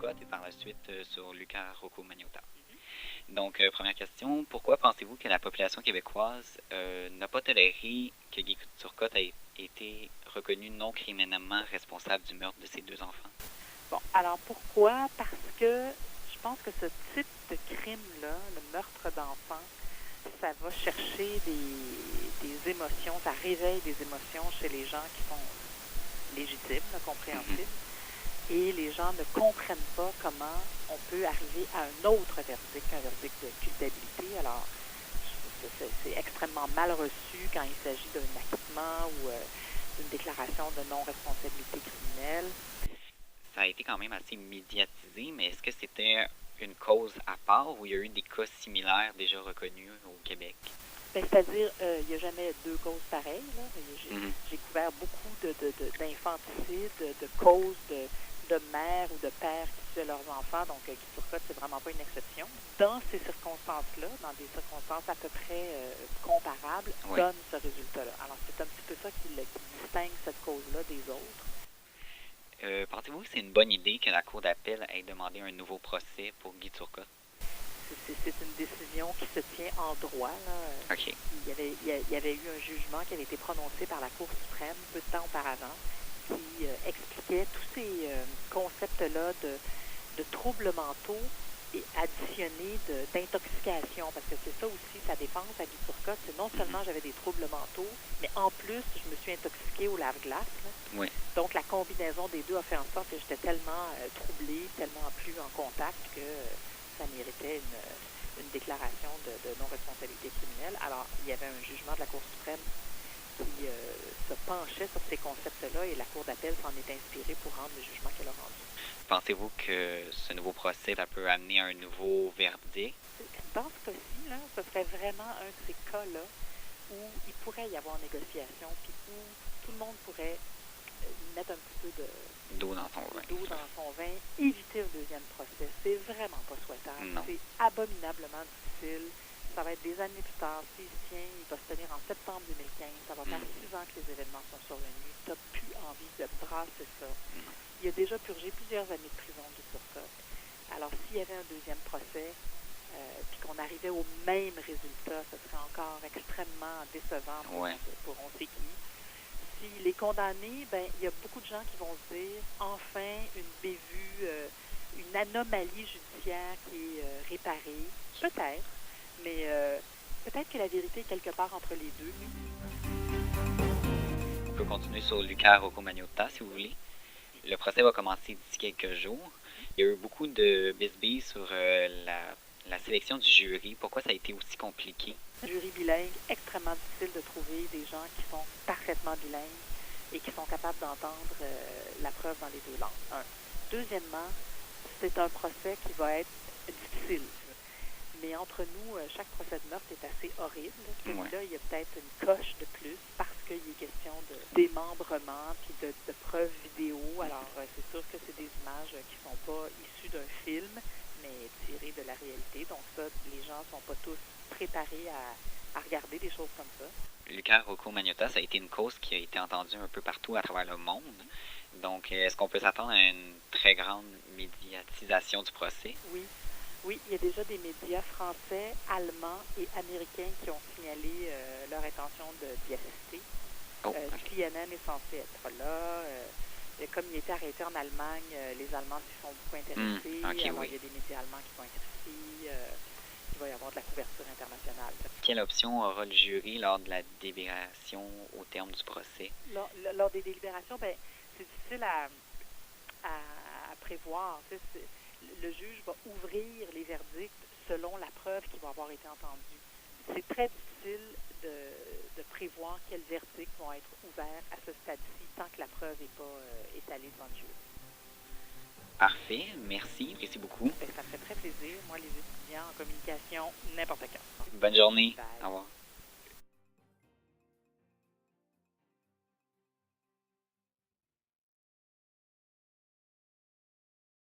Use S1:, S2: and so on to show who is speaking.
S1: Turcotte et par la suite sur Luca Rocco Magnotta. Donc, première question, pourquoi pensez-vous que la population québécoise n'a pas toléré que Guy Turcotte ait été reconnu non criminellement responsable du meurtre de ses deux enfants?
S2: Bon, alors pourquoi? Parce que je pense que ce type de crime-là, le meurtre d'enfants, ça va chercher des émotions, ça réveille des émotions chez les gens qui sont légitimes, compréhensibles, et les gens ne comprennent pas comment on peut arriver à un autre verdict, un verdict de culpabilité. Alors, c'est extrêmement mal reçu quand il s'agit d'un acquittement ou d'une déclaration de non-responsabilité criminelle.
S1: Ça a été quand même assez médiatisé, mais est-ce que c'était une cause à part ou il y a eu des cas similaires déjà reconnus au Québec?
S2: Ben, c'est-à-dire, il n'y a jamais deux causes pareilles. J'ai couvert beaucoup d'infanticides, de causes de mères ou de pères qui tuaient leurs enfants, donc Guy Turcotte, c'est vraiment pas une exception. Dans ces circonstances-là, dans des circonstances à peu près comparables, donne ce résultat-là. Alors, c'est un petit peu ça qui distingue cette cause-là des autres.
S1: Pensez-vous que c'est une bonne idée que la Cour d'appel ait demandé un nouveau procès pour Guy Turcotte?
S2: C'est une décision qui se tient en droit. Là.
S1: Okay.
S2: Il y avait eu un jugement qui avait été prononcé par la Cour suprême peu de temps auparavant qui expliquait tous ces concepts-là de troubles mentaux et additionnés d'intoxication, parce que c'est ça aussi sa défense à Guy Turcotte, c'est non seulement j'avais des troubles mentaux, mais en plus, je me suis intoxiquée au lave-glace.
S1: Oui.
S2: Donc, la combinaison des deux a fait en sorte que j'étais tellement troublée, tellement plus en contact que ça méritait une déclaration de non-responsabilité criminelle. Alors, il y avait un jugement de la Cour suprême qui se penchait sur ces concepts-là et la Cour d'appel s'en est inspirée pour rendre le jugement qu'elle a rendu.
S1: Pensez-vous que ce nouveau procès peut amener un nouveau verdict?
S2: Dans ce cas-ci, là, ce serait vraiment un de ces cas-là où il pourrait y avoir négociation, puis où tout le monde pourrait mettre un petit peu
S1: d'eau dans
S2: son vin, éviter un deuxième procès. C'est vraiment pas souhaitable.
S1: Non.
S2: C'est abominablement difficile. Ça va être des années plus tard. S'il se tient, il va se tenir en septembre 2015. Ça va faire 6 ans que les événements sont survenus. Tu n'as plus envie de brasser ça. Il a déjà purgé plusieurs années de prison de Turcotte. Alors, s'il y avait un deuxième procès, puis qu'on arrivait au même résultat, ce serait encore extrêmement décevant pour on sait qui. S'il est condamné, ben il y a beaucoup de gens qui vont se dire enfin une bévue, une anomalie judiciaire qui est réparée. Peut-être, mais peut-être que la vérité est quelque part entre les deux.
S1: On peut continuer sur Luca Rocco Magnotta si vous voulez. Le procès va commencer d'ici quelques jours. Il y a eu beaucoup de bisbilles sur la sélection du jury. Pourquoi ça a été aussi compliqué?
S2: Jury bilingue, extrêmement difficile de trouver des gens qui sont parfaitement bilingues et qui sont capables d'entendre la preuve dans les deux langues. Deuxièmement, c'est un procès qui va être difficile. Mais entre nous, chaque procès de meurtre est assez horrible. Celui-là, il y a peut-être une coche de plus parce qu'il est question de démembrement puis de preuves vidéo. Alors, c'est sûr que c'est des images qui ne sont pas issues d'un film, mais tirées de la réalité. Donc ça, les gens ne sont pas tous préparés à regarder des choses comme ça.
S1: Luca Rocco Magnotta, ça a été une cause qui a été entendue un peu partout à travers le monde. Donc, est-ce qu'on peut s'attendre à une très grande médiatisation du procès?
S2: Oui, il y a déjà des médias français, allemands et américains qui ont signalé leur intention d'y assister. CNN est censé être là. Comme il était arrêté en Allemagne, les Allemands s'y sont beaucoup intéressés. Alors, il y a des médias allemands qui vont être ici. Il va y avoir de la couverture internationale.
S1: Quelle option aura le jury lors de la délibération au terme du procès?
S2: Lors des délibérations, ben, c'est difficile à prévoir. Le juge va ouvrir les verdicts selon la preuve qui va avoir été entendue. C'est très difficile de prévoir quels verdicts vont être ouverts à ce stade-ci tant que la preuve n'est pas étalée devant le jury.
S1: Parfait, merci beaucoup.
S2: Ça me fait très plaisir. Moi, les étudiants en communication, n'importe quand.
S1: Bonne journée. Bye. Au revoir.